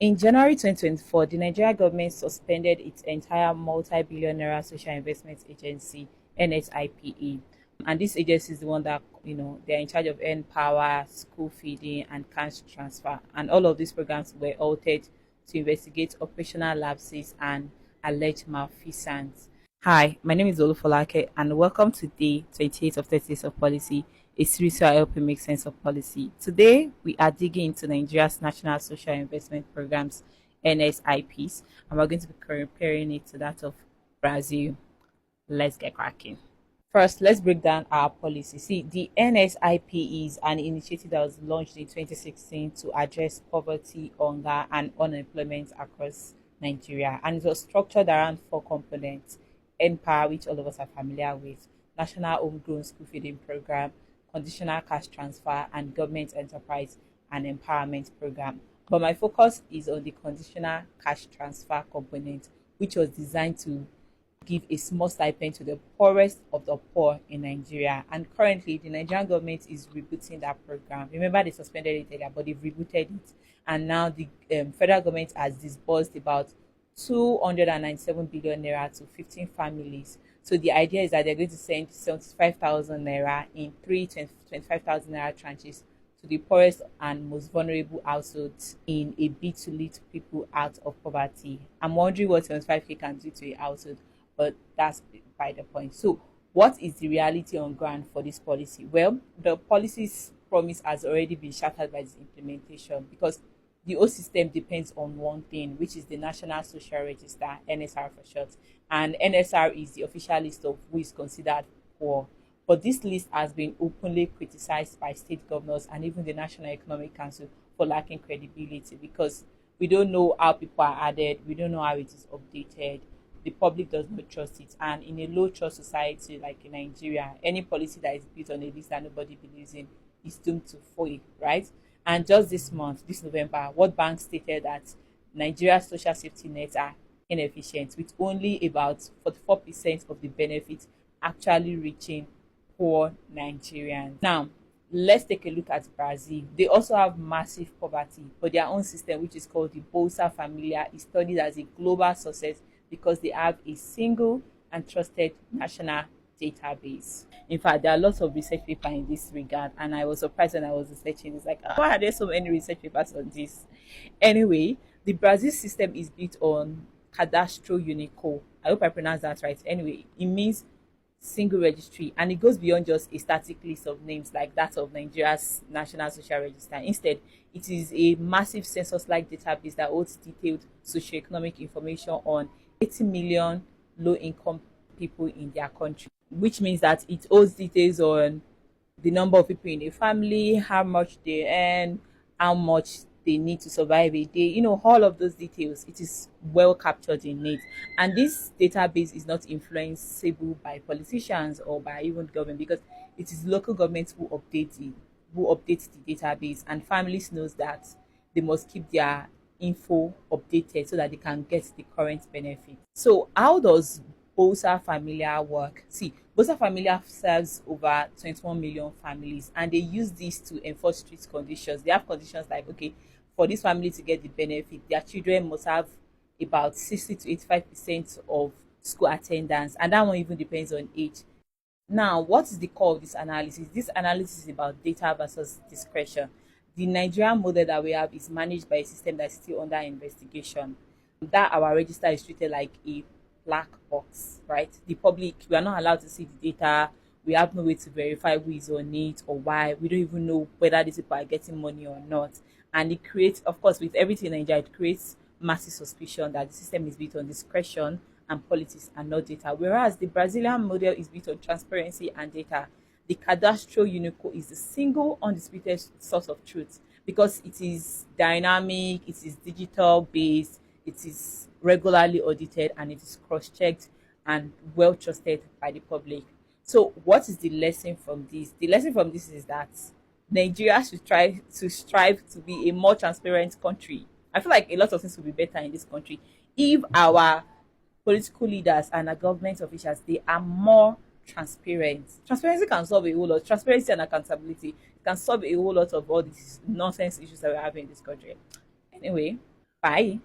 In January 2024, the Nigerian government suspended its entire multi-billion naira social investment agency, NSIPE. And this agency is the one that, they're in charge of earn power, school feeding, and cash transfer. And all of these programs were altered to investigate operational lapses and alleged malfeasance. Hi, my name is Olufolake, and welcome to day 28 of 30 Days of Policy, a series where I help you make sense of policy. Today, we are digging into Nigeria's National Social Investment Programs, NSIPs, and we're going to be comparing it to that of Brazil. Let's get cracking. First, let's break down our policy. See, the NSIP is an initiative that was launched in 2016 to address poverty, hunger, and unemployment across Nigeria. And it was structured around four components: NPower, which all of us are familiar with, National Homegrown School Feeding Program, Conditional Cash Transfer, and Government Enterprise and Empowerment Program. But my focus is on the Conditional Cash Transfer component, which was designed to give a small stipend to the poorest of the poor in Nigeria. And currently, the Nigerian government is rebooting that program. Remember, they suspended it earlier, but they've rebooted it. And now the federal government has disbursed about 297 billion naira to 15 families. So the idea is that they're going to send 75,000 naira in 25,000 naira tranches to the poorest and most vulnerable households in a bid to lift people out of poverty. I'm wondering what 75K can do to a household, but that's by the point. So, what is the reality on ground for this policy? Well, the policy's promise has already been shattered by its implementation because the whole system depends on one thing, which is the National Social Register, NSR for short. And NSR is the official list of who is considered poor. But this list has been openly criticized by state governors and even the National Economic Council for lacking credibility because we don't know how people are added, we don't know how it is updated, the public does not trust it. And in a low trust society like in Nigeria, any policy that is built on a list that nobody believes in is doomed to fail, right? And just this month, this November, World Bank stated that Nigeria's social safety nets are inefficient, with only about 44% of the benefits actually reaching poor Nigerians. Now, let's take a look at Brazil. They also have massive poverty, but their own system, which is called the Bolsa Familia, is studied as a global success because they have a single and trusted national database. In fact, there are lots of research papers in this regard, and I was surprised when I was researching. It's like, why are there so many research papers on this? Anyway, the Brazil system is built on Cadastro Unico. I hope I pronounced that right. Anyway, it means single registry, and it goes beyond just a static list of names like that of Nigeria's National Social Register. Instead, it is a massive census-like database that holds detailed socioeconomic information on 80 million low-income people in their country, which means that it holds details on the number of people in a family, how much they earn, how much they need to survive a day, all of those details. It is well captured in it. And this database is not influenceable by politicians or by even government because it is local governments who update the database, and families knows that they must keep their info updated so that they can get the current benefit. So how does Bolsa Familia work? See, Bolsa Familia serves over 21 million families, and they use this to enforce strict conditions. They have conditions like, okay, for this family to get the benefit, their children must have about 60 to 85% of school attendance, and that one even depends on age. Now, what is the core of this analysis? This analysis is about data versus discretion. The Nigerian model that we have is managed by a system that's still under investigation. That our register is treated like a black box, right? The public, we are not allowed to see the data. We have no way to verify who is on it or why. We don't even know whether these people are getting money or not. And it creates, of course, with everything in Nigeria, it creates massive suspicion that the system is built on discretion and politics and not data. Whereas the Brazilian model is built on transparency and data. The Cadastro Unico is the single undisputed source of truth because it is dynamic, it is digital based, it is regularly audited, and it is cross-checked and well trusted by the public. So what is the lesson from this? The lesson from this is that Nigeria should try to strive to be a more transparent country. I feel like a lot of things will be better in this country if our political leaders and our government officials, they are more transparent. Transparency can solve a whole lot. Transparency and accountability can solve a whole lot of all these nonsense issues that we have in this country. Anyway, Bye.